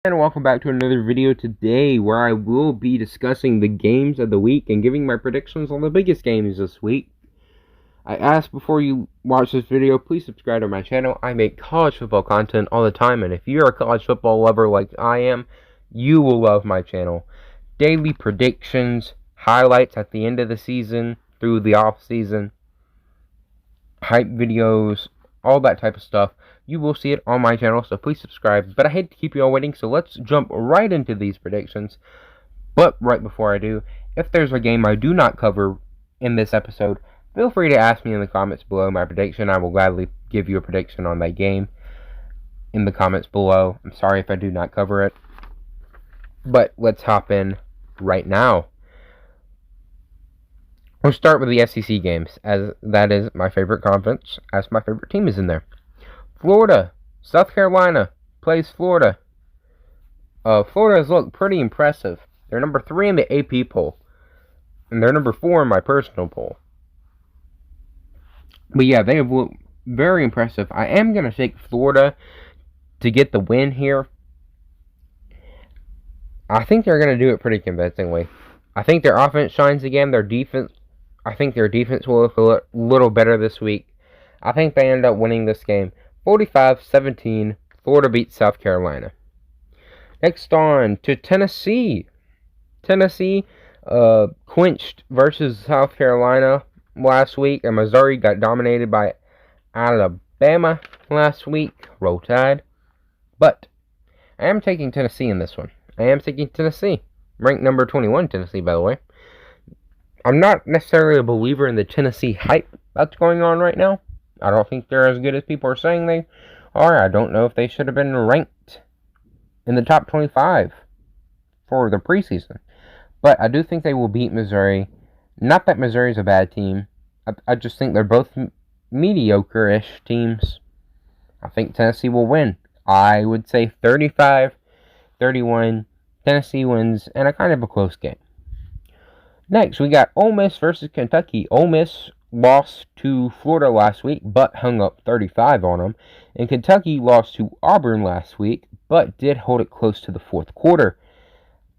And welcome back to another video today where I will be discussing the games of the week and giving my predictions on the biggest games this week. I ask before you watch this video, please subscribe to my channel. I make college football content all the time, and if you're a college football lover like I am, you will love my channel. Daily predictions, highlights at the end of the season, through the off season, hype videos, all that type of stuff. You will see it on my channel, so please subscribe. But I hate to keep you all waiting, so let's jump right into these predictions. But right before I do, if there's a game I do not cover in this episode, feel free to ask me in the comments below my prediction. I will gladly give you a prediction on that game in the comments below. I'm sorry if I do not cover it. But let's hop in right now. We'll start with the SEC games, as that is my favorite conference, as my favorite team is in there. Florida, South Carolina plays Florida. Florida has looked pretty impressive. They're number 3 in the AP poll, and they're number 4 in my personal poll. But yeah, they have looked very impressive. I am going to take Florida to get the win here. I think they're going to do it pretty convincingly. I think their offense shines again. I think their defense will look a little better this week. I think they end up winning this game 45-17. Florida beats South Carolina. Next on to Tennessee. Tennessee clinched versus South Carolina last week, and Missouri got dominated by Alabama last week. Roll Tide. But I am taking Tennessee in this one. I am taking Tennessee. Ranked number 21, Tennessee, by the way. I'm not necessarily a believer in the Tennessee hype that's going on right now. I don't think they're as good as people are saying they are. I don't know if they should have been ranked in the top 25 for the preseason. But I do think they will beat Missouri. Not that Missouri is a bad team. I just think they're both mediocre-ish teams. I think Tennessee will win. I would say 35-31. Tennessee wins, and a kind of a close game. Next, we got Ole Miss versus Kentucky. Ole Miss lost to Florida last week, but hung up 35 on them. And Kentucky lost to Auburn last week, but did hold it close to the fourth quarter.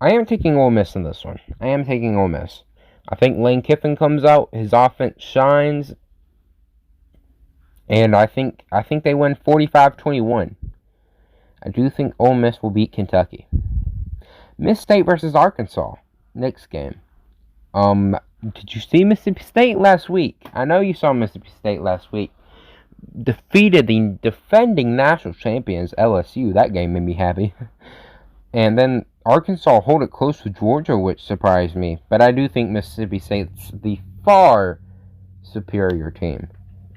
I am taking Ole Miss in this one. I am taking Ole Miss. I think Lane Kiffin comes out, his offense shines, and I think they win 45-21. I do think Ole Miss will beat Kentucky. Miss State versus Arkansas. Next game. Did you see Mississippi State last week? I know you saw Mississippi State last week. Defeated the defending national champions, LSU. That game made me happy. And then Arkansas hold it close with Georgia, which surprised me. But I do think Mississippi State's the far superior team.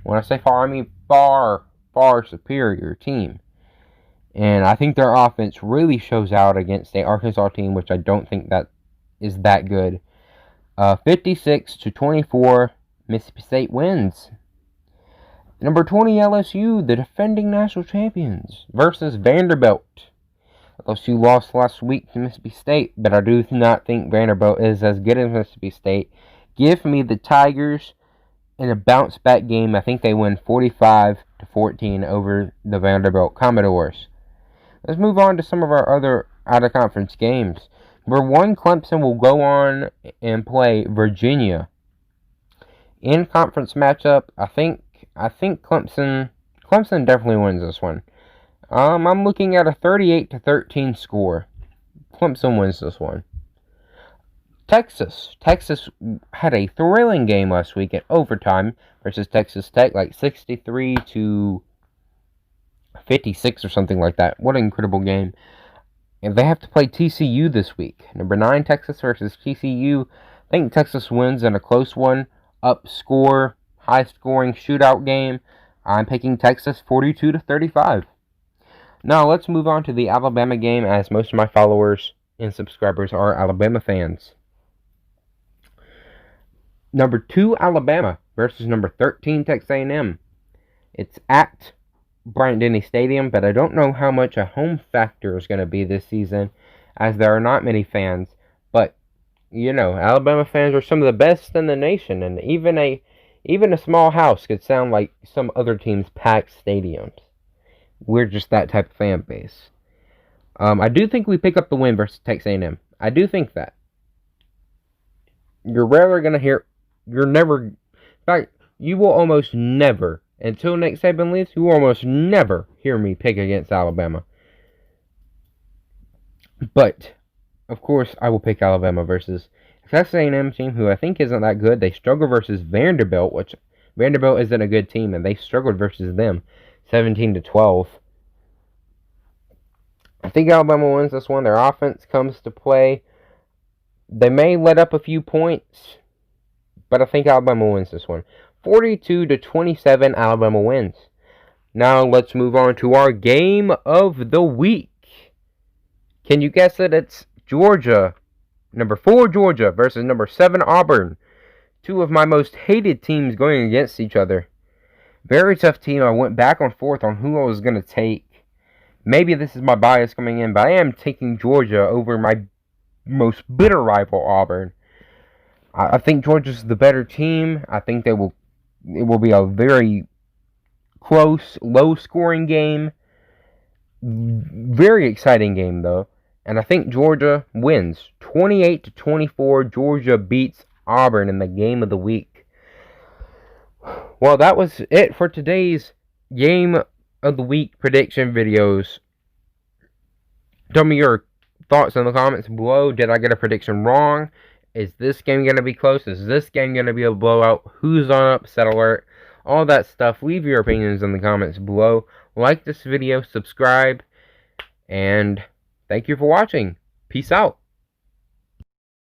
When I say far, I mean far, far superior team. And I think their offense really shows out against the Arkansas team, which I don't think that is that good. 56-24, Mississippi State wins. Number 20, LSU, the defending national champions, versus Vanderbilt. LSU lost last week to Mississippi State, but I do not think Vanderbilt is as good as Mississippi State. Give me the Tigers in a bounce-back game. I think they win 45-14 over the Vanderbilt Commodores. Let's move on to some of our other out-of-conference games. Number 1, Clemson will go on and play Virginia. In conference matchup, I think Clemson definitely wins this one. I'm looking at a 38-13 score. Clemson wins this one. Texas had a thrilling game last week in overtime versus Texas Tech, like 63-56 or something like that. What an incredible game. And they have to play TCU this week. Number 9, Texas versus TCU. I think Texas wins in a close one. Up-score, high-scoring shootout game. I'm picking Texas 42-35. Now, let's move on to the Alabama game, as most of my followers and subscribers are Alabama fans. Number 2, Alabama versus number 13, Texas A&M. It's at Bryant-Denny Stadium, but I don't know how much a home factor is going to be this season, as there are not many fans. But, you know, Alabama fans are some of the best in the nation, and even a small house could sound like some other team's packed stadiums. We're just that type of fan base. I do think we pick up the win versus Texas A&M. I do think that. You're rarely going to hear... You're never... In fact, you will almost never, until Nick Saban leaves, you will almost never hear me pick against Alabama. But, of course, I will pick Alabama versus Texas A&M team, who I think isn't that good. They struggle versus Vanderbilt, which Vanderbilt isn't a good team, and they struggled versus them, 17-12. I think Alabama wins this one. Their offense comes to play. They may let up a few points, but I think Alabama wins this one. 42-27, Alabama wins. Now let's move on to our game of the week. Can you guess it? It's Georgia. Number 4 Georgia versus number 7 Auburn. Two of my most hated teams going against each other. Very tough team. I went back and forth on who I was going to take. Maybe this is my bias coming in, but I am taking Georgia over my most bitter rival, Auburn. I think Georgia's the better team. I think it will be a very close, low-scoring game. Very exciting game, though. And I think Georgia wins. 28-24, Georgia beats Auburn in the game of the week. Well, that was it for today's game of the week prediction videos. Tell me your thoughts in the comments below. Did I get a prediction wrong? Is this game going to be close? Is this game going to be a blowout? Who's on upset alert? All that stuff. Leave your opinions in the comments below. Like this video, subscribe, and thank you for watching. Peace out.